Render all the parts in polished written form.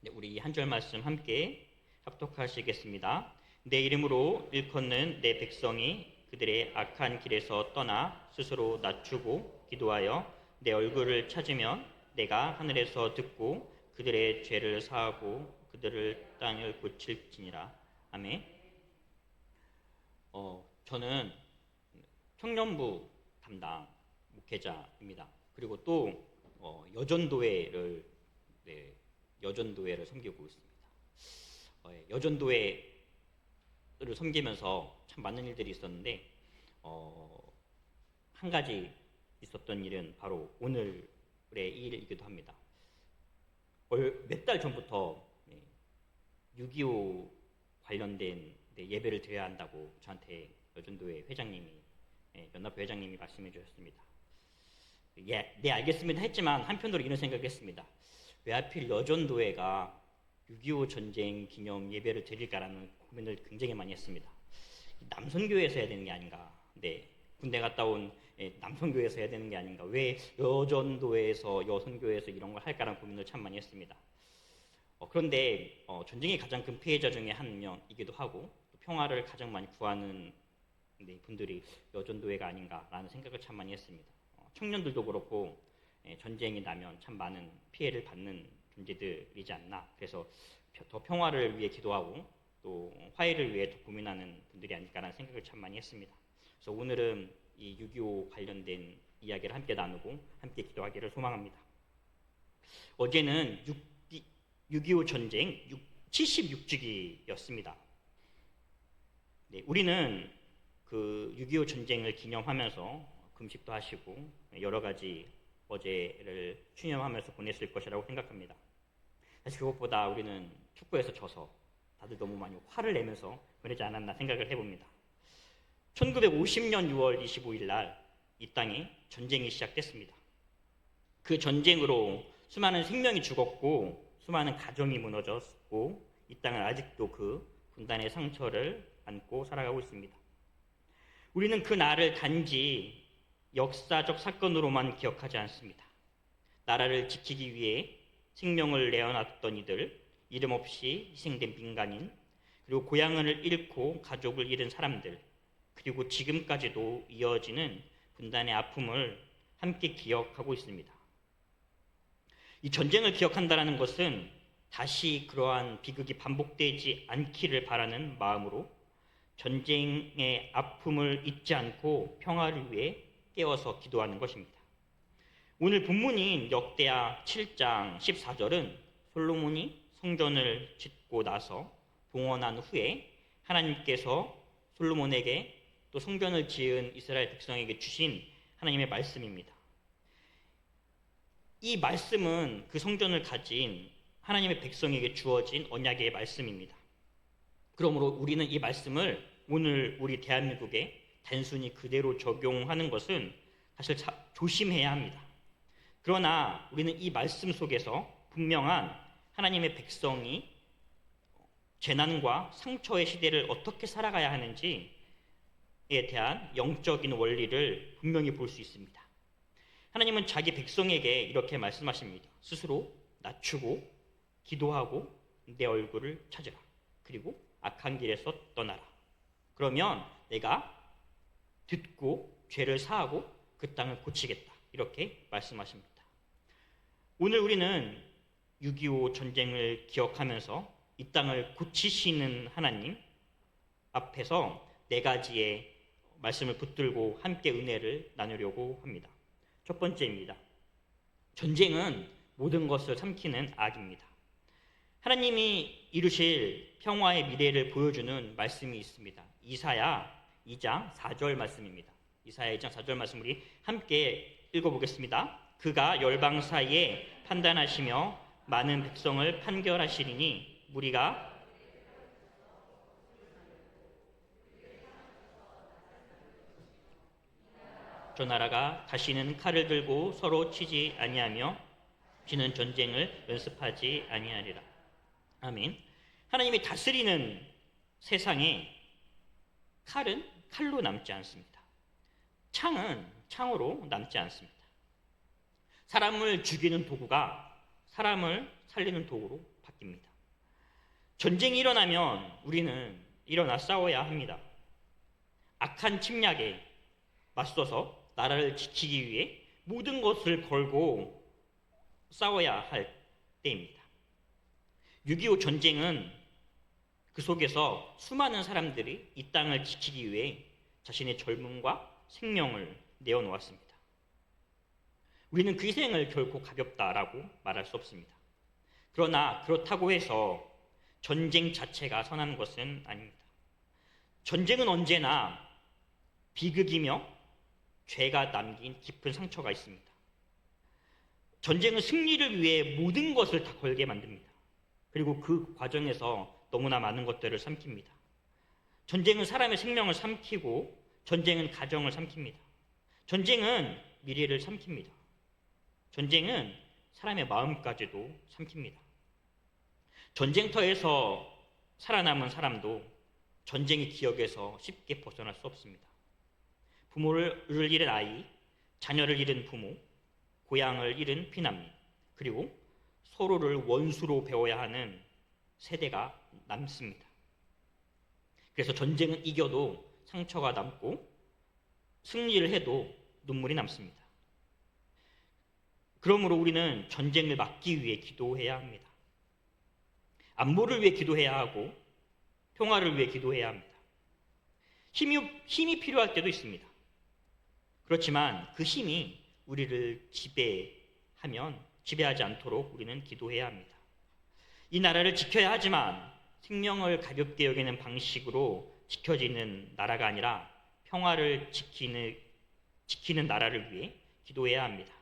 네, 우리 한 절 말씀 함께 합독하시겠습니다. 내 이름으로 일컫는 내 백성이 그들의 악한 길에서 떠나 스스로 낮추고 기도하여 내 얼굴을 찾으면 내가 하늘에서 듣고 그들의 죄를 사하고 그들을 땅을 고칠지니라. 아멘. 저는 청년부 담당 목회자입니다. 그리고 또 여전도회를 섬기고 있습니다. 여전도회를 섬기면서 참 많은 일들이 있었는데 한 가지 있었던 일은 바로 오늘의 일이기도 합니다. 몇 달 전부터 6.25 관련된 예배를 드려야 한다고 저한테 여전도회 회장님이, 연합회 회장님이 말씀해 주셨습니다. 네 알겠습니다 했지만 한편으로 이런 생각을 했습니다. 왜 하필 여전도회가 6.25 전쟁 기념 예배를 드릴까라는 고민을 굉장히 많이 했습니다. 남선교회에서 해야 되는 게 아닌가, 군대 갔다 온 남선교회에서 해야 되는 게 아닌가, 왜 여전도회에서 여선교회에서 이런 걸 할까라는 고민을 참 많이 했습니다. 그런데 전쟁의 가장 큰 피해자 중에 한 명이기도 하고 또 평화를 가장 많이 구하는 분들이 여전도회가 아닌가라는 생각을 참 많이 했습니다. 청년들도 그렇고 전쟁이 나면 참 많은 피해를 받는 존재들이지 않나. 그래서 더 평화를 위해 기도하고 또 화해를 위해 더 고민하는 분들이 아닐까라는 생각을 참 많이 했습니다. 그래서 오늘은 이 6.25 관련된 이야기를 함께 나누고 함께 기도하기를 소망합니다. 어제는 6.25 전쟁 76주기였습니다. 우리는 그 6.25 전쟁을 기념하면서 금식도 하시고 여러 가지 어제를 추념하면서 보냈을 것이라고 생각합니다. 사실 그것보다 우리는 축구에서 져서 다들 너무 많이 화를 내면서 보내지 않았나 생각을 해봅니다. 1950년 6월 25일 날 이 땅에 전쟁이 시작됐습니다. 그 전쟁으로 수많은 생명이 죽었고 수많은 가정이 무너졌고 이 땅은 아직도 그 분단의 상처를 안고 살아가고 있습니다. 우리는 그 날을 단지 역사적 사건으로만 기억하지 않습니다. 나라를 지키기 위해 생명을 내어놨던 이들, 이름 없이 희생된 민간인, 그리고 고향을 잃고 가족을 잃은 사람들, 그리고 지금까지도 이어지는 분단의 아픔을 함께 기억하고 있습니다. 이 전쟁을 기억한다는 것은 다시 그러한 비극이 반복되지 않기를 바라는 마음으로 전쟁의 아픔을 잊지 않고 평화를 위해 깨워서 기도하는 것입니다. 오늘 본문인 역대하 7장 14절은 솔로몬이 성전을 짓고 나서 봉헌한 후에 하나님께서 솔로몬에게 또 성전을 지은 이스라엘 백성에게 주신 하나님의 말씀입니다. 이 말씀은 그 성전을 가진 하나님의 백성에게 주어진 언약의 말씀입니다. 그러므로 우리는 이 말씀을 오늘 우리 대한민국에 단순히 그대로 적용하는 것은 사실 조심해야 합니다. 그러나 우리는 이 말씀 속에서 분명한 하나님의 백성이 재난과 상처의 시대를 어떻게 살아가야 하는지에 대한 영적인 원리를 분명히 볼 수 있습니다. 하나님은 자기 백성에게 이렇게 말씀하십니다. 스스로 낮추고 기도하고 내 얼굴을 찾으라. 그리고 악한 길에서 떠나라. 그러면 내가 듣고 죄를 사하고 그 땅을 고치겠다. 이렇게 말씀하십니다. 오늘 우리는 6.25 전쟁을 기억하면서 이 땅을 고치시는 하나님 앞에서 네 가지의 말씀을 붙들고 함께 은혜를 나누려고 합니다. 첫 번째입니다. 전쟁은 모든 것을 삼키는 악입니다. 하나님이 이루실 평화의 미래를 보여주는 말씀이 있습니다. 이사야 2장 4절 말씀입니다. 이사야 2장 4절 말씀 우리 함께 읽어보겠습니다. 그가 열방 사이에 판단하시며 많은 백성을 판결하시리니 무리가 저 나라가 다시는 칼을 들고 서로 치지 아니하며 지는 전쟁을 연습하지 아니하리라. 아멘. 하나님이 다스리는 세상에 칼은 칼로 남지 않습니다. 창은 창으로 남지 않습니다. 사람을 죽이는 도구가 사람을 살리는 도구로 바뀝니다. 전쟁이 일어나면 우리는 일어나 싸워야 합니다. 악한 침략에 맞서서 나라를 지키기 위해 모든 것을 걸고 싸워야 할 때입니다. 6.25 전쟁은 그 속에서 수많은 사람들이 이 땅을 지키기 위해 자신의 젊음과 생명을 내어놓았습니다. 우리는 그 희생을 결코 가볍다라고 말할 수 없습니다. 그러나 그렇다고 해서 전쟁 자체가 선한 것은 아닙니다. 전쟁은 언제나 비극이며 죄가 남긴 깊은 상처가 있습니다. 전쟁은 승리를 위해 모든 것을 다 걸게 만듭니다. 그리고 그 과정에서 너무나 많은 것들을 삼킵니다. 전쟁은 사람의 생명을 삼키고 전쟁은 가정을 삼킵니다. 전쟁은 미래를 삼킵니다. 전쟁은 사람의 마음까지도 삼킵니다. 전쟁터에서 살아남은 사람도 전쟁의 기억에서 쉽게 벗어날 수 없습니다. 부모를 잃은 아이, 자녀를 잃은 부모, 고향을 잃은 피난민, 그리고 서로를 원수로 배워야 하는 세대가 남습니다. 그래서 전쟁은 이겨도 상처가 남고 승리를 해도 눈물이 남습니다. 그러므로 우리는 전쟁을 막기 위해 기도해야 합니다. 안보를 위해 기도해야 하고 평화를 위해 기도해야 합니다. 힘이 필요할 때도 있습니다. 그렇지만 그 힘이 우리를 지배하지 않도록 우리는 기도해야 합니다. 이 나라를 지켜야 하지만 생명을 가볍게 여기는 방식으로 지켜지는 나라가 아니라 평화를 지키는 나라를 위해 기도해야 합니다.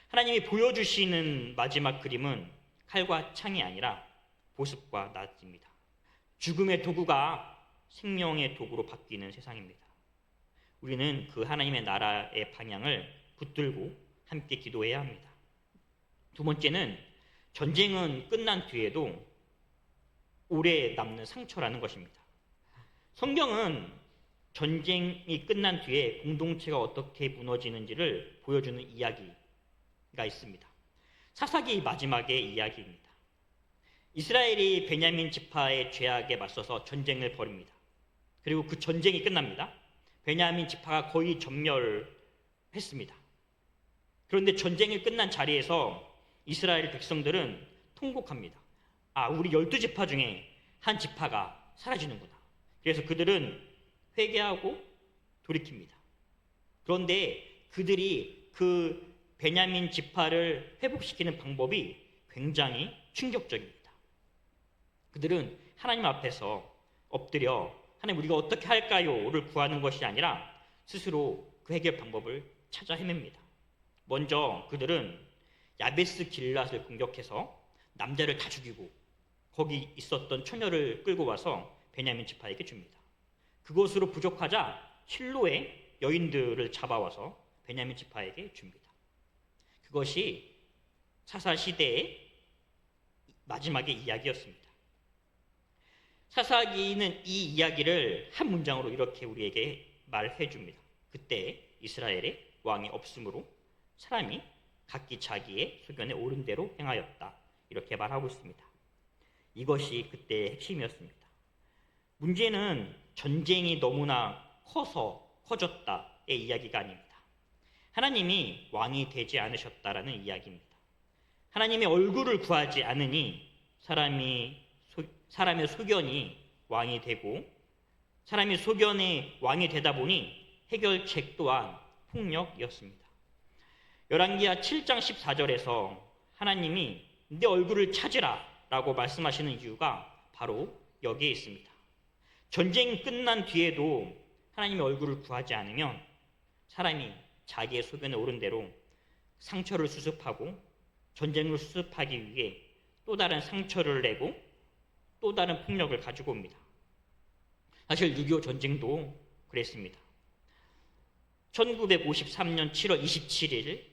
하나님이 보여주시는 마지막 그림은 칼과 창이 아니라 보습과 낫입니다. 죽음의 도구가 생명의 도구로 바뀌는 세상입니다. 우리는 그 하나님의 나라의 방향을 붙들고 함께 기도해야 합니다. 두 번째는 전쟁은 끝난 뒤에도 오래 남는 상처라는 것입니다. 성경은 전쟁이 끝난 뒤에 공동체가 어떻게 무너지는지를 보여주는 이야기가 있습니다. 사사기 마지막의 이야기입니다. 이스라엘이 베냐민 지파의 죄악에 맞서서 전쟁을 벌입니다. 그리고 그 전쟁이 끝납니다. 베냐민 지파가 거의 전멸했습니다. 그런데 전쟁이 끝난 자리에서 이스라엘 백성들은 통곡합니다. 우리 12지파 중에 한 지파가 사라지는구나. 그래서 그들은 회개하고 돌이킵니다. 그런데 그들이 그 베냐민 지파를 회복시키는 방법이 굉장히 충격적입니다. 그들은 하나님 앞에서 엎드려 하나님 우리가 어떻게 할까요?를 구하는 것이 아니라 스스로 그 해결 방법을 찾아 헤맵니다. 먼저 그들은 야베스 길랏을 공격해서 남자를 다 죽이고 거기 있었던 처녀를 끌고 와서 베냐민 지파에게 줍니다. 그것으로 부족하자 실로의 여인들을 잡아와서 베냐민 지파에게 줍니다. 그것이 사사 시대의 마지막의 이야기였습니다. 사사기는 이 이야기를 한 문장으로 이렇게 우리에게 말해 줍니다. 그때 이스라엘에 왕이 없으므로 사람이 각기 자기의 소견에 옳은 대로 행하였다. 이렇게 말하고 있습니다. 이것이 그때의 핵심이었습니다. 문제는 전쟁이 너무나 커졌다의 이야기가 아닙니다. 하나님이 왕이 되지 않으셨다라는 이야기입니다. 하나님의 얼굴을 구하지 않으니 사람의 소견이 왕이 되고 사람의 소견이 왕이 되다 보니 해결책 또한 폭력이었습니다. 열왕기하 7장 14절에서 하나님이 내 얼굴을 찾으라 라고 말씀하시는 이유가 바로 여기에 있습니다. 전쟁이 끝난 뒤에도 하나님의 얼굴을 구하지 않으면 사람이 자기의 소견에 옳은 대로 상처를 수습하고 전쟁을 수습하기 위해 또 다른 상처를 내고 또 다른 폭력을 가지고 옵니다. 사실 6.25 전쟁도 그랬습니다. 1953년 7월 27일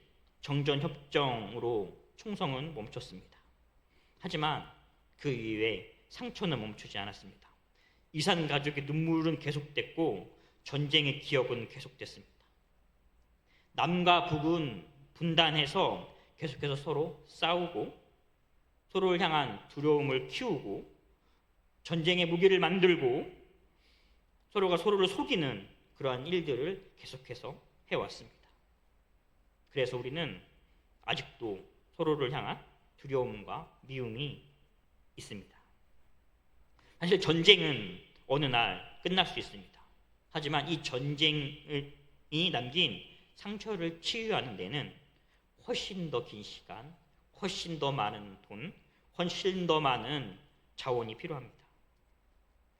정전협정으로 총성은 멈췄습니다. 하지만 그 이후에 상처는 멈추지 않았습니다. 이산 가족의 눈물은 계속됐고 전쟁의 기억은 계속됐습니다. 남과 북은 분단해서 계속해서 서로 싸우고 서로를 향한 두려움을 키우고 전쟁의 무기를 만들고 서로가 서로를 속이는 그러한 일들을 계속해서 해왔습니다. 그래서 우리는 아직도 서로를 향한 두려움과 미움이 있습니다. 사실 전쟁은 어느 날 끝날 수 있습니다. 하지만 이 전쟁이 남긴 상처를 치유하는 데는 훨씬 더 긴 시간, 훨씬 더 많은 돈, 훨씬 더 많은 자원이 필요합니다.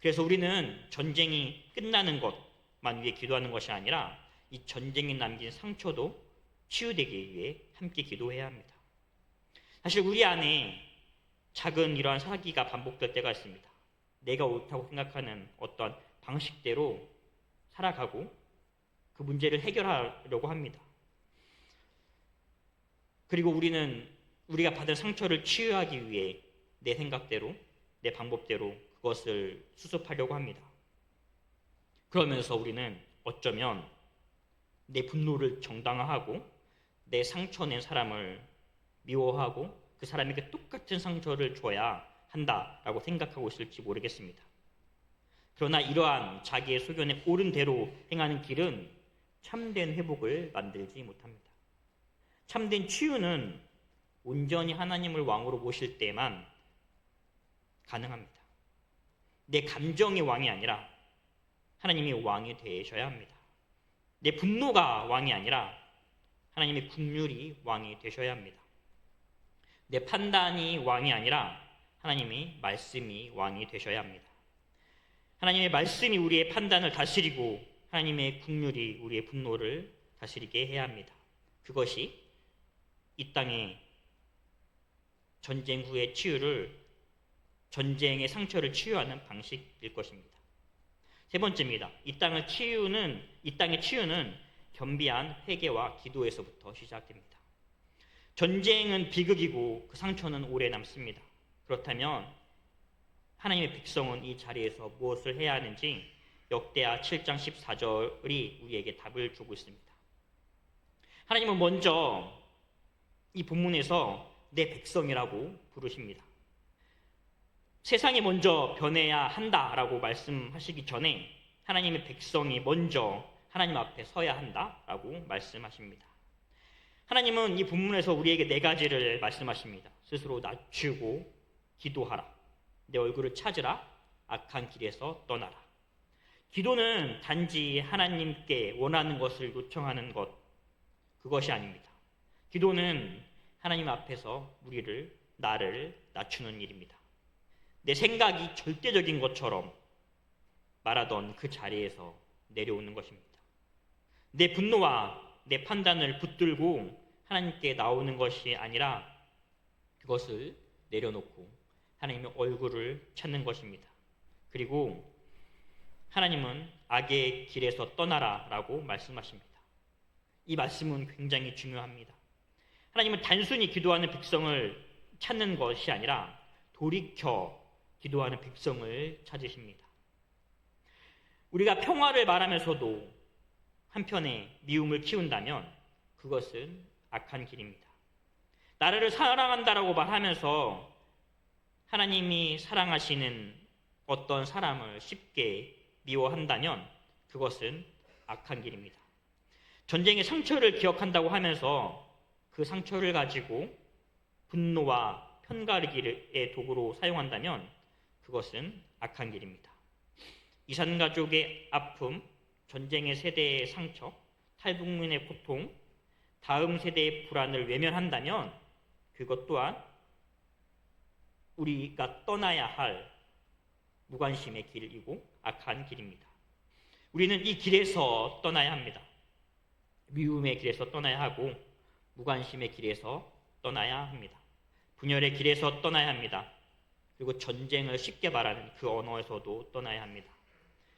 그래서 우리는 전쟁이 끝나는 것만 위해 기도하는 것이 아니라 이 전쟁이 남긴 상처도 치유되기 위해 함께 기도해야 합니다. 사실 우리 안에 작은 이러한 사기가 반복될 때가 있습니다. 내가 옳다고 생각하는 어떤 방식대로 살아가고 그 문제를 해결하려고 합니다. 그리고 우리는 우리가 받은 상처를 치유하기 위해 내 생각대로, 내 방법대로 그것을 수습하려고 합니다. 그러면서 우리는 어쩌면 내 분노를 정당화하고 내 상처낸 사람을 미워하고 그 사람에게 똑같은 상처를 줘야 한다라고 생각하고 있을지 모르겠습니다. 그러나 이러한 자기의 소견에 옳은 대로 행하는 길은 참된 회복을 만들지 못합니다. 참된 치유는 온전히 하나님을 왕으로 모실 때만 가능합니다. 내 감정이 왕이 아니라 하나님이 왕이 되셔야 합니다. 내 분노가 왕이 아니라 하나님의 긍휼이 왕이 되셔야 합니다. 내 판단이 왕이 아니라 하나님의 말씀이 왕이 되셔야 합니다. 하나님의 말씀이 우리의 판단을 다스리고 하나님의 긍휼이 우리의 분노를 다스리게 해야 합니다. 그것이 이 땅의 전쟁 후의 치유를, 전쟁의 상처를 치유하는 방식일 것입니다. 세 번째입니다. 이 땅의 치유는 겸비한 회개와 기도에서부터 시작됩니다. 전쟁은 비극이고 그 상처는 오래 남습니다. 그렇다면 하나님의 백성은 이 자리에서 무엇을 해야 하는지 역대하 7장 14절이 우리에게 답을 주고 있습니다. 하나님은 먼저 이 본문에서 내 백성이라고 부르십니다. 세상이 먼저 변해야 한다라고 말씀하시기 전에 하나님의 백성이 먼저 하나님 앞에 서야 한다라고 말씀하십니다. 하나님은 이 본문에서 우리에게 네 가지를 말씀하십니다. 스스로 낮추고 기도하라. 내 얼굴을 찾으라. 악한 길에서 떠나라. 기도는 단지 하나님께 원하는 것을 요청하는 것, 그것이 아닙니다. 기도는 하나님 앞에서 나를 낮추는 일입니다. 내 생각이 절대적인 것처럼 말하던 그 자리에서 내려오는 것입니다. 내 분노와 내 판단을 붙들고 하나님께 나오는 것이 아니라 그것을 내려놓고 하나님의 얼굴을 찾는 것입니다. 그리고 하나님은 악의 길에서 떠나라 라고 말씀하십니다. 이 말씀은 굉장히 중요합니다. 하나님은 단순히 기도하는 백성을 찾는 것이 아니라 돌이켜 기도하는 백성을 찾으십니다. 우리가 평화를 말하면서도 한편에 미움을 키운다면 그것은 악한 길입니다. 나를 사랑한다라고 말하면서 하나님이 사랑하시는 어떤 사람을 쉽게 미워한다면 그것은 악한 길입니다. 전쟁의 상처를 기억한다고 하면서 그 상처를 가지고 분노와 편가르기의 도구로 사용한다면 그것은 악한 길입니다. 이산가족의 아픔, 전쟁의 세대의 상처, 탈북민의 고통, 다음 세대의 불안을 외면한다면 그것 또한 우리가 떠나야 할 무관심의 길이고 악한 길입니다. 우리는 이 길에서 떠나야 합니다. 미움의 길에서 떠나야 하고 무관심의 길에서 떠나야 합니다. 분열의 길에서 떠나야 합니다. 그리고 전쟁을 쉽게 말하는 그 언어에서도 떠나야 합니다.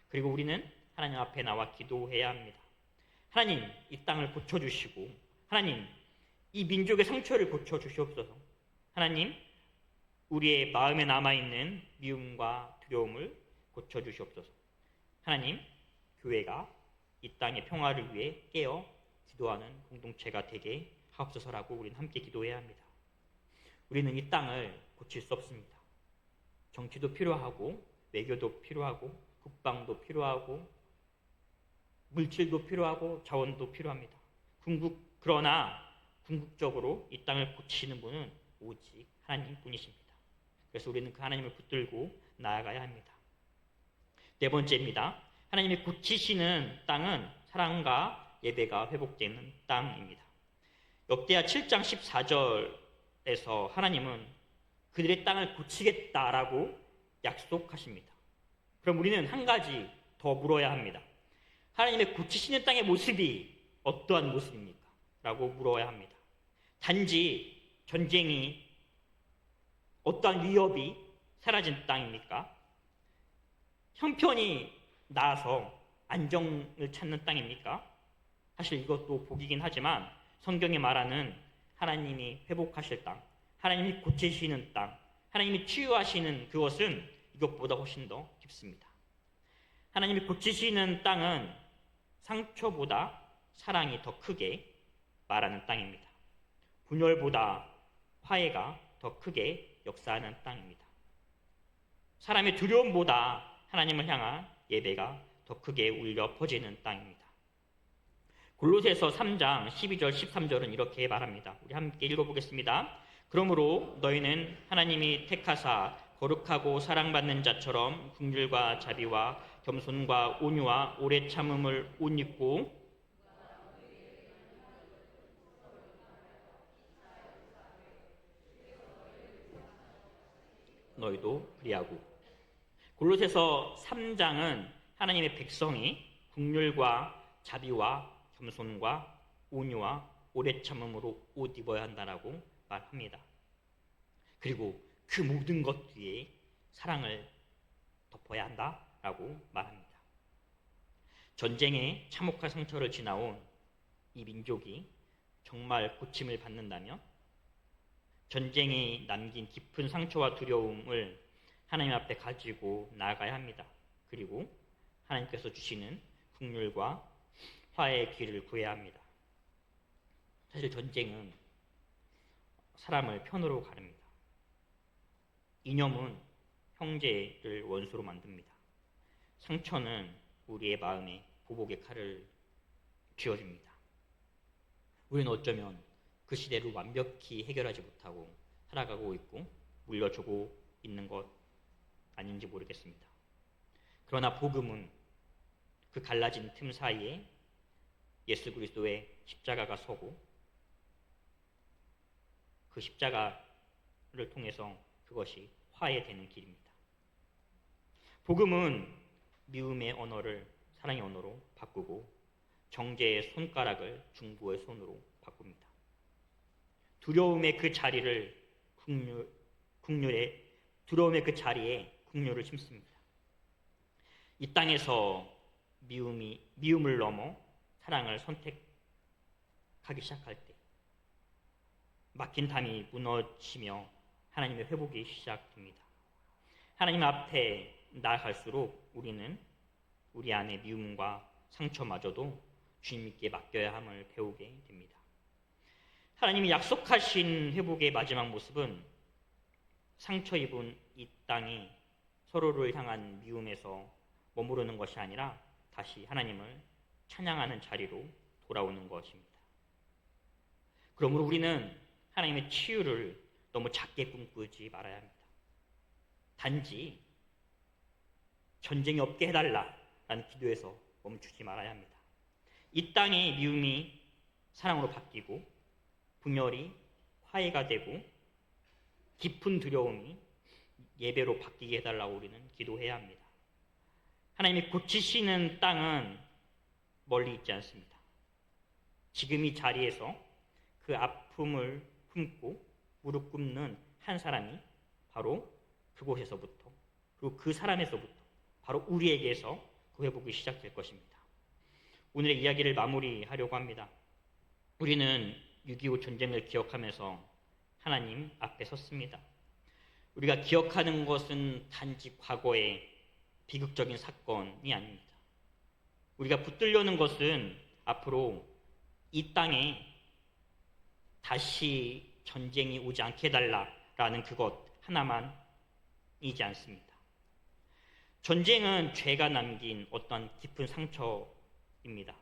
그리고 우리는 하나님 앞에 나와 기도해야 합니다. 하나님, 이 땅을 고쳐주시고 하나님, 이 민족의 상처를 고쳐주시옵소서. 하나님, 우리의 마음에 남아있는 미움과 두려움을 고쳐주시옵소서. 하나님, 교회가 이 땅의 평화를 위해 깨어 기도하는 공동체가 되게 하옵소서라고 우리는 함께 기도해야 합니다. 우리는 이 땅을 고칠 수 없습니다. 정치도 필요하고 외교도 필요하고 국방도 필요하고 물질도 필요하고 자원도 필요합니다. 그러나 궁극적으로 이 땅을 고치는 분은 오직 하나님뿐이십니다. 그래서 우리는 그 하나님을 붙들고 나아가야 합니다. 네 번째입니다. 하나님이 고치시는 땅은 사랑과 예배가 회복되는 땅입니다. 역대하 7장 14절에서 하나님은 그들의 땅을 고치겠다라고 약속하십니다. 그럼 우리는 한 가지 더 물어야 합니다. 하나님의 고치시는 땅의 모습이 어떠한 모습입니까? 라고 물어야 합니다. 단지 전쟁이 어떠한 위협이 사라진 땅입니까? 형편이 나아서 안정을 찾는 땅입니까? 사실 이것도 복이긴 하지만 성경이 말하는 하나님이 회복하실 땅, 하나님이 고치시는 땅, 하나님이 치유하시는 그것은 이것보다 훨씬 더 깊습니다. 하나님이 고치시는 땅은 상처보다 사랑이 더 크게 말하는 땅입니다. 분열보다 화해가 더 크게 역사하는 땅입니다. 사람의 두려움보다 하나님을 향한 예배가 더 크게 울려 퍼지는 땅입니다. 골로새서 3장 12절 13절은 이렇게 말합니다. 우리 함께 읽어보겠습니다. 그러므로 너희는 하나님이 택하사 거룩하고 사랑받는 자처럼 긍휼과 자비와 겸손과 온유와 오래 참음을 옷 입고 너희도 그리하고. 골로새서 3장은 하나님의 백성이 긍휼과 자비와 겸손과 온유와 오래 참음으로 옷 입어야 한다라고 말합니다. 그리고 그 모든 것 뒤에 사랑을 덮어야 한다라고 말합니다. 전쟁에 참혹한 상처를 지나온 이 민족이 정말 고침을 받는다면 전쟁이 남긴 깊은 상처와 두려움을 하나님 앞에 가지고 나아가야 합니다. 그리고 하나님께서 주시는 긍휼과 화해의 길을 구해야 합니다. 사실 전쟁은 사람을 편으로 가릅니다. 이념은 형제를 원수로 만듭니다. 상처는 우리의 마음에 보복의 칼을 쥐어줍니다. 우리는 어쩌면 그 시대를 완벽히 해결하지 못하고 살아가고 있고 물려주고 있는 것 아닌지 모르겠습니다. 그러나 복음은 그 갈라진 틈 사이에 예수 그리스도의 십자가가 서고 그 십자가를 통해서 그것이 화해되는 길입니다. 복음은 미움의 언어를 사랑의 언어로 바꾸고 정죄의 손가락을 중보의 손으로 바꿉니다. 두려움의 그 자리를 두려움의 그 자리에 긍휼을 심습니다. 이 땅에서 미움을 넘어 사랑을 선택하기 시작할 때 막힌 담이 무너지며 하나님의 회복이 시작됩니다. 하나님 앞에 나아갈수록 우리는 우리 안의 미움과 상처마저도 주님께 맡겨야 함을 배우게 됩니다. 하나님이 약속하신 회복의 마지막 모습은 상처 입은 이 땅이 서로를 향한 미움에서 머무르는 것이 아니라 다시 하나님을 찬양하는 자리로 돌아오는 것입니다. 그러므로 우리는 하나님의 치유를 너무 작게 꿈꾸지 말아야 합니다. 단지 전쟁이 없게 해달라라는 기도에서 멈추지 말아야 합니다. 이 땅의 미움이 사랑으로 바뀌고 분열이 화해가 되고 깊은 두려움이 예배로 바뀌게 해달라고 우리는 기도해야 합니다. 하나님이 고치시는 땅은 멀리 있지 않습니다. 지금 이 자리에서 그 아픔을 품고 무릎 꿇는 한 사람이 바로 그곳에서부터 그리고 그 사람에서부터 바로 우리에게서 그 회복이 시작될 것입니다. 오늘의 이야기를 마무리하려고 합니다. 우리는 6.25 전쟁을 기억하면서 하나님 앞에 섰습니다. 우리가 기억하는 것은 단지 과거의 비극적인 사건이 아닙니다. 우리가 붙들려는 것은 앞으로 이 땅에 다시 전쟁이 오지 않게 해달라라는 그것, 하나만이지 않습니다. 전쟁은 죄가 남긴 어떤 깊은 상처입니다.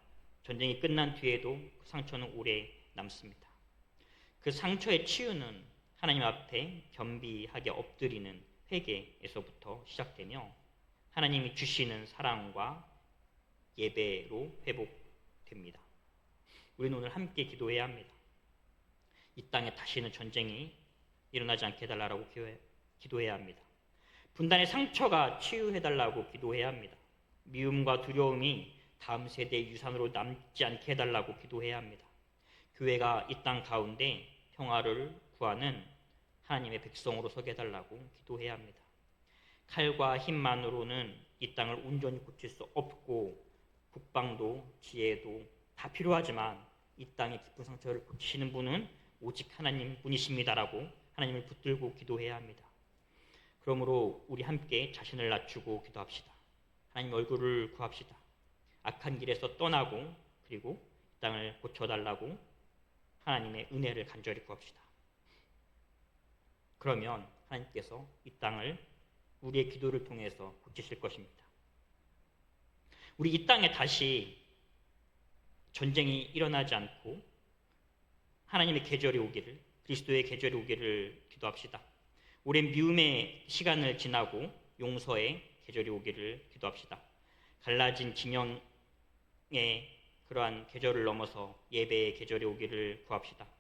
전쟁이 끝난 뒤에도 그 상처는 오래 남습니다. 그 상처의 치유는 하나님 앞에 겸비하게 엎드리는 회개에서부터 시작되며 하나님이 주시는 사랑과 예배로 회복됩니다. 우리는 오늘 함께 기도해야 합니다. 이 땅에 다시는 전쟁이 일어나지 않게 해달라고 기도해야 합니다. 분단의 상처가 치유해달라고 기도해야 합니다. 미움과 두려움이 다음 세대의 유산으로 남지 않게 해달라고 기도해야 합니다. 교회가 이 땅 가운데 평화를 구하는 하나님의 백성으로 서게 해달라고 기도해야 합니다. 칼과 힘만으로는 이 땅을 온전히 고칠 수 없고 국방도 지혜도 다 필요하지만 이 땅의 깊은 상처를 고치시는 분은 오직 하나님 분이십니다라고 하나님을 붙들고 기도해야 합니다. 그러므로 우리 함께 자신을 낮추고 기도합시다. 하나님 얼굴을 구합시다. 악한 길에서 떠나고 그리고 이 땅을 고쳐달라고 하나님의 은혜를 간절히 구합시다. 그러면 하나님께서 이 땅을 우리의 기도를 통해서 고치실 것입니다. 우리 이 땅에 다시 전쟁이 일어나지 않고 하나님의 계절이 오기를, 그리스도의 계절이 오기를 기도합시다. 오랜 미움의 시간을 지나고 용서의 계절이 오기를 기도합시다. 갈라진 진영의 그러한 계절을 넘어서 예배의 계절이 오기를 구합시다.